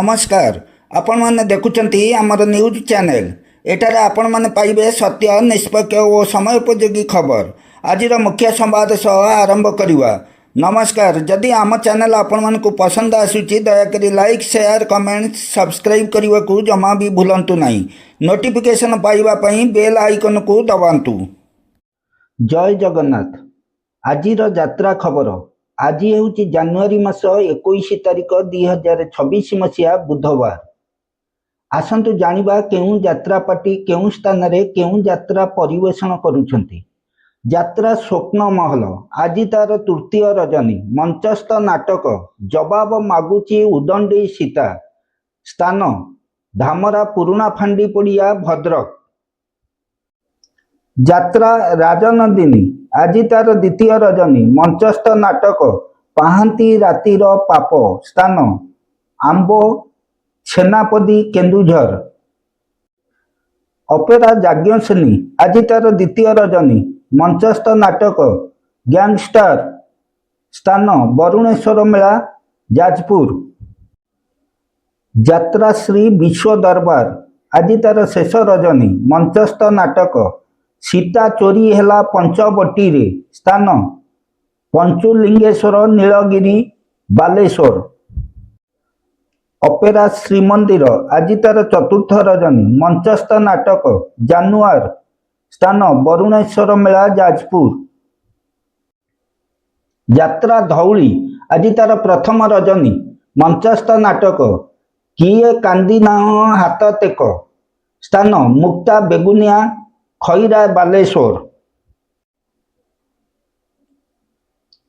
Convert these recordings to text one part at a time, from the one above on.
नमस्कार आपण माने देखुचंती आमर न्यूज चैनल एठारे आपण माने पाइबे सत्य निष्पक्ष और समयोपयोगी खबर आज मुख्य संवाद सह आरंभ करिवा। नमस्कार जदि आम चैनल आपण मानकु पसंद आसुची दयाकरी लाइक शेयर कमेंट सब्सक्राइब करने को जमा भी भूलंतु नहीं। नोटिफिकेशन पाइबा पई बेल आइकन को दबांतु। जय जगन्नाथ। आजिर यात्रा खबर। आज हूँ जानुआरी मास 21 तारिख 2026 मसीहा बुधवार। आसतु जानिबा केउं यात्रा पार्टी केउं स्थान रे केउं यात्रा परिवेषण करुछंती। यात्रा स्वप्न महल आज तार तृतीय रजनी मंचस्थ नाटक जवाब मागुची उदंडी सीता स्थान धामरा पुरुणा फांडी पड़िया भद्रक। यात्रा राजनंदिनी आज तार द्वितीय रजनी मंचस्थ नाटक पाहांती रातिर पाप स्थान आंबो छेनापदी केन्दुझर। अपेरा जाज्ञसेनी आज तार द्वितीय रजनी मंचस्थ नाटक गैंगस्टर स्थान वरुणेश्वर मेला जाजपुर। यात्रा श्री विश्व दरबार आज तार शेष रजनी मंचस्थ नाटक सीता चोरी हेला पंचवटी रे स्थान पंचुलिंगेश्वर नीलगिरी बालेश्वर। अपेरा श्रीमंदिर आज तार चतुर्थ रजनी मंचस्थ नाटक जानुआर स्थान वरुणेश्वर मेला जाजपुर। यात्रा धौली आज तार प्रथम रजनी मंचस्थ नाटक किए कांदी ना हाथ टेक स्थान मुक्ता बेगुनिया खैरा बालेश्वर।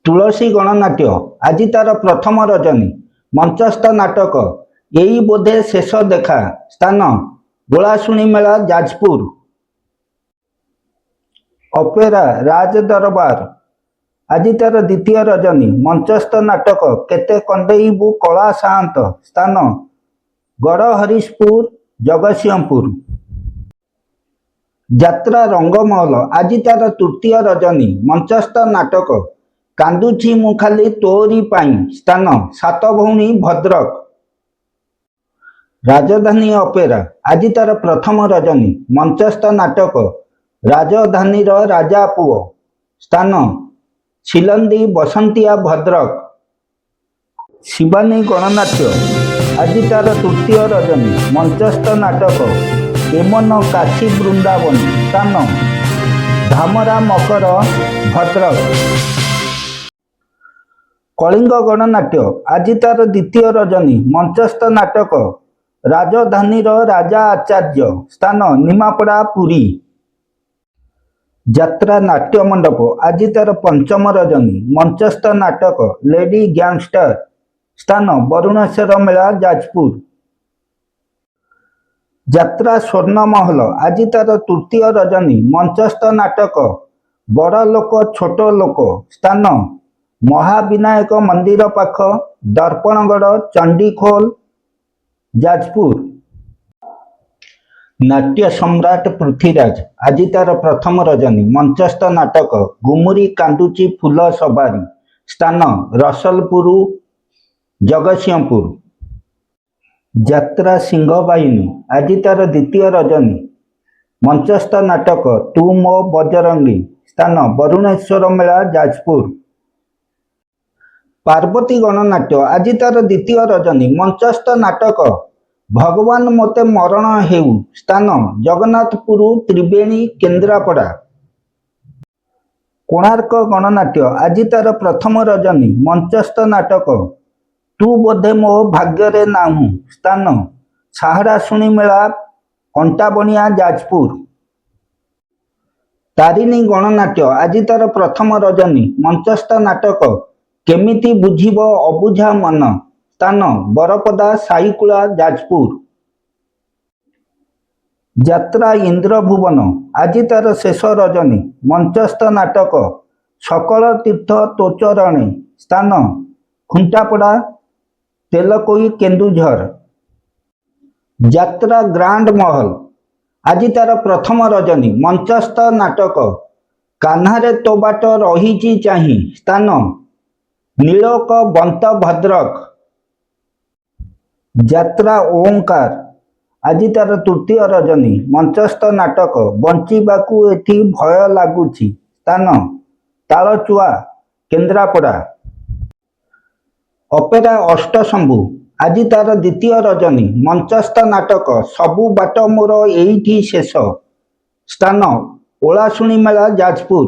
तुलसी गणनाट्य आज तार प्रथम रजनी मंचस्थ नाटक यही बोधे शेष देखा स्थान गोलाशुणी मेला जाजपुर। अपेरा राज दरबार आज तार द्वितीय रजनी मंचस्थ नाटक केते कंडेईबू कला साहंत स्थान गड़हरीशपुर जगतसिंहपुर। यात्रा रंगमहल आज तार तृतीय रजनी मंचस्थ नाटक कांदुची मु खाली तोरी पाई स्थान सात भौणी भद्रक। राजधानी अपेरा आज तार प्रथम रजनी मंचस्थ नाटक राजधानी राजा पुओ स्थान छिलंदी बसंतिया भद्रक। शिवानी गणनाट्य आज तार तृतीय रजनी मंचस्थ नाटक एमन काशी वृंदावन स्थान धामरा मकर भद्रक। कलिंग गणनाट्य आज तार द्वितीय रजनी मंचस्थ नाटक राजधानी राजा आचार्य स्थान निमापड़ा पुरी। यात्रा नाट्य मंडप आज तार पंचम रजनी मंचस्थ नाटक लेडी गैंगस्टर स्थान वरुणेश्वर मेला जाजपुर। यात्रा स्वर्ण महल आज तार तृतीय रजनी मंचस्थ नाटक बड़ लोक छोट लोक स्थान महाविनायक मंदिर पाख दर्पणगढ़ चंडीखोल जाजपुर। नाट्य सम्राट पृथ्वीराज आज तार प्रथम रजनी मंचस्थ नाटक गुमुरी कांदुची फूल सवारी स्थान रसलपुर जगतसिंहपुर। यात्रा सिंहवाहिनी आज तार द्वितीय रजनी मंचस्थ नाटक तू मो बजरंगी स्थान वरुणेश्वर मेला जाजपुर। पार्वती गणनाट्य आज तार द्वितीय रजनी मंचस्थ नाटक भगवान मोते मरण हेउ स्थान जगन्नाथपुर त्रिवेणी केन्द्रापड़ा। कोणार्क गणनाट्य आज तार प्रथम रजनी मंचस्थ नाटक तू बोधे मो भाग्य नाहू स्थान साहराशुणी मेला कंटाबणिया जाजपुर। तारिणी गणनाट्य आज तार प्रथम रजनी मंचस्थ नाटक केमिति बुझिब अबुझा मन स्थान बरपदा साईकुला जाजपुर। यात्रा इंद्रभुवन आज तार शेष रजनी मंचस्थ नाटक सकल तीर्थ तोचरणे स्थान खुंटापड़ा तेलकोई केन्दुझर। यात्रा ग्रांड महल आज तार प्रथम रजनी मंचस्थ नाटक कान्हारे तो बाट रही चाही स्थान नीलोक बंत भद्रक। ଯାତ୍ରା ଓଁକାର ଆଜି ତାର ତୃତୀୟ ରଜନୀ। ମଞ୍ଚସ୍ଥ ନାଟକ ବଞ୍ଚିବାକୁ ଏଠି ଭୟ ଲାଗୁଛି। ସ୍ଥାନ ତାଳଚୁଆ, କେନ୍ଦ୍ରାପଡ଼ା। ଅପେରା ଅଷ୍ଟଶମ୍ଭୁ ଆଜି ତାର ଦ୍ୱିତୀୟ ରଜନୀ। ମଞ୍ଚସ୍ଥ ନାଟକ ସବୁ ବାଟ ମୋର ଏଇଠି ଶେଷ। ସ୍ଥାନ ଓଳାଶୁଣୀ ମେଳା, ଯାଜପୁର।